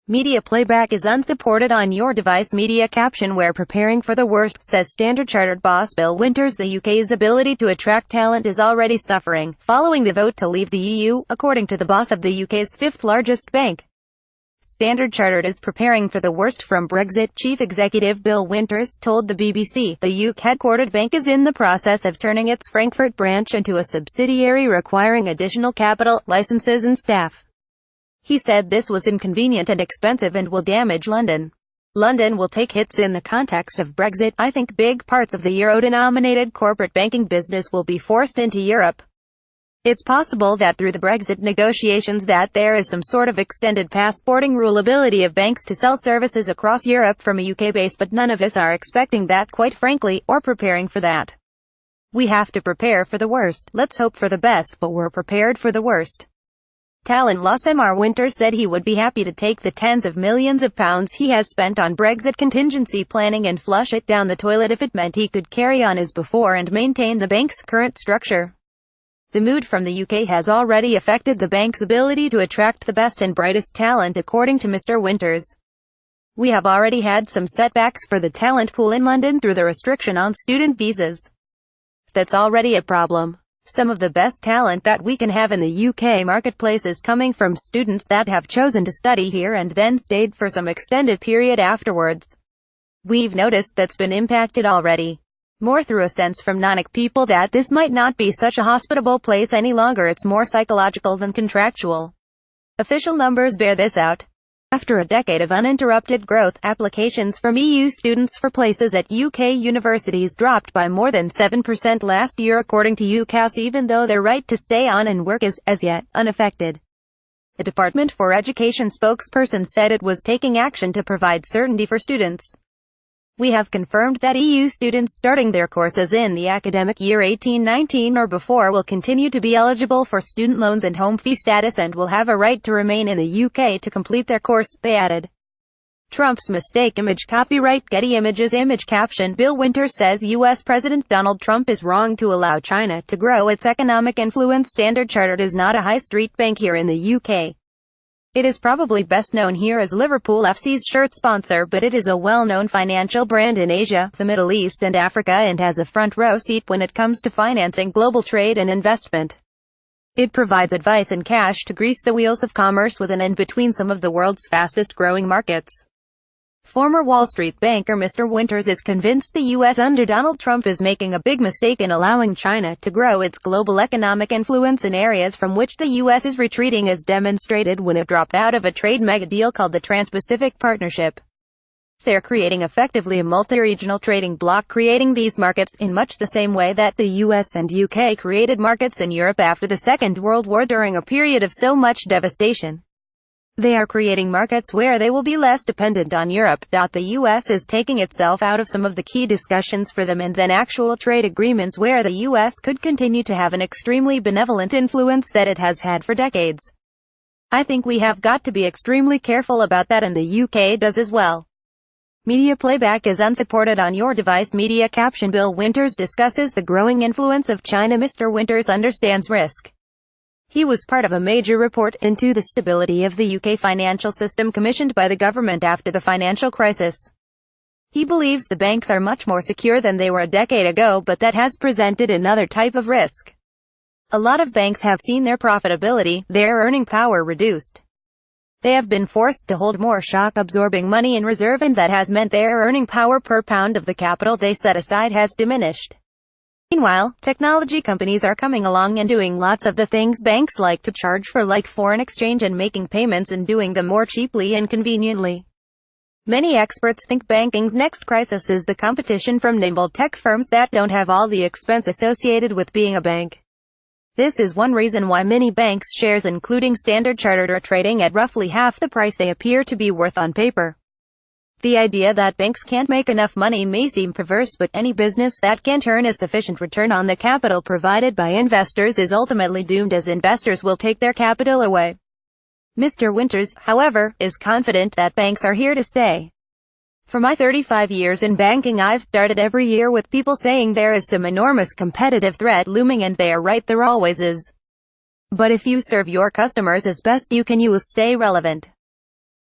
Media playback is unsupported on your device. Media captionWere preparing for the worst, says Standard Chartered boss Bill Winters. The UK's ability to attract talent is already suffering, following the vote to leave the EU, according to the boss of the UK's fifth-largest bank. Standard Chartered is preparing for the worst from Brexit. Chief Executive Bill Winters told the BBC, the UK-headquartered bank is in the process of turning its Frankfurt branch into a subsidiary, requiring additional capital, licenses and staff. He said this was inconvenient and expensive and will damage London. London will take hits in the context of Brexit. I think big parts of the euro-denominated corporate banking business will be forced into Europe. It's possible that through the Brexit negotiations that there is some sort of extended passporting rule ability of banks to sell services across Europe from a UK base, but none of us are expecting that, quite frankly, or preparing for that. We have to prepare for the worst. Let's hope for the best, but we're prepared for the worst. Talent loss. Mr. Winters said he would be happy to take the tens of millions of pounds he has spent on Brexit contingency planning and flush it down the toilet if it meant he could carry on as before and maintain the bank's current structure. The mood from the UK has already affected the bank's ability to attract the best and brightest talent, according to Mr. Winters. We have already had some setbacks for the talent pool in London through the restriction on student visas. That's already a problem. Some of the best talent that we can have in the UK marketplace is coming from students that have chosen to study here and then stayed for some extended period afterwards. We've noticed that's been impacted already. More through a sense from non-UK people that this might not be such a hospitable place any longer. It's more psychological than contractual. Official numbers bear this out. After a decade of uninterrupted growth, applications from EU students for places at UK universities dropped by more than 7% last year, according to UKheadquartered, even though their right to stay on and work is, as yet, unaffected. The Department for Education spokesperson said it was taking action to provide certainty for students. We have confirmed that EU students starting their courses in the academic year 18-19 or before will continue to be eligible for student loans and home fee status and will have a right to remain in the UK to complete their course, they added. Trump's mistake. Image copyright Getty Images. Image caption. Bill Winters says US President Donald Trump is wrong to allow China to grow its economic influence. Standard Chartered is not a high street bank here in the UK. It is probably best known here as Liverpool FC's shirt sponsor, but it is a well-known financial brand in Asia, the Middle East and Africa, and has a front-row seat when it comes to financing global trade and investment. It provides advice and cash to grease the wheels of commerce within and between some of the world's fastest-growing markets. Former Wall Street banker Mr. Winters is convinced the U.S. under Donald Trump is making a big mistake in allowing China to grow its global economic influence in areas from which the U.S. is retreating, as demonstrated when it dropped out of a trade mega-deal called the Trans-Pacific Partnership. They're creating effectively a multi-regional trading bloc, creating these markets in much the same way that the US and UK created markets in Europe after the Second World War during a period of so much devastation. They are creating markets where they will be less dependent on Europe. The US is taking itself out of some of the key discussions for them and then actual trade agreements where the US could continue to have an extremely benevolent influence that it has had for decades. I think we have got to be extremely careful about that, and the UK does as well. Media playback is unsupported on your device. Media caption. Bill Winters discusses the growing influence of China. Mr. Winters understands risk. He was part of a major report into the stability of the UK financial system commissioned by the government after the financial crisis. He believes the banks are much more secure than they were a decade ago, but that has presented another type of risk. A lot of banks have seen their profitability, their earning power reduced. They have been forced to hold more shock-absorbing money in reserve, and that has meant their earning power per pound of the capital they set aside has diminished. Meanwhile, technology companies are coming along and doing lots of the things banks like to charge for, like foreign exchange and making payments, and doing them more cheaply and conveniently. Many experts think banking's next crisis is the competition from nimble tech firms that don't have all the expense associated with being a bank. This is one reason why many banks' shares, including Standard Chartered, are trading at roughly half the price they appear to be worth on paper. The idea that banks can't make enough money may seem perverse, but any business that can't earn a sufficient return on the capital provided by investors is ultimately doomed, as investors will take their capital away. Mr. Winters, however, is confident that banks are here to stay. For my 35 years in banking, I've started every year with people saying there is some enormous competitive threat looming, and they are right, there always is. But if you serve your customers as best you can, you will stay relevant.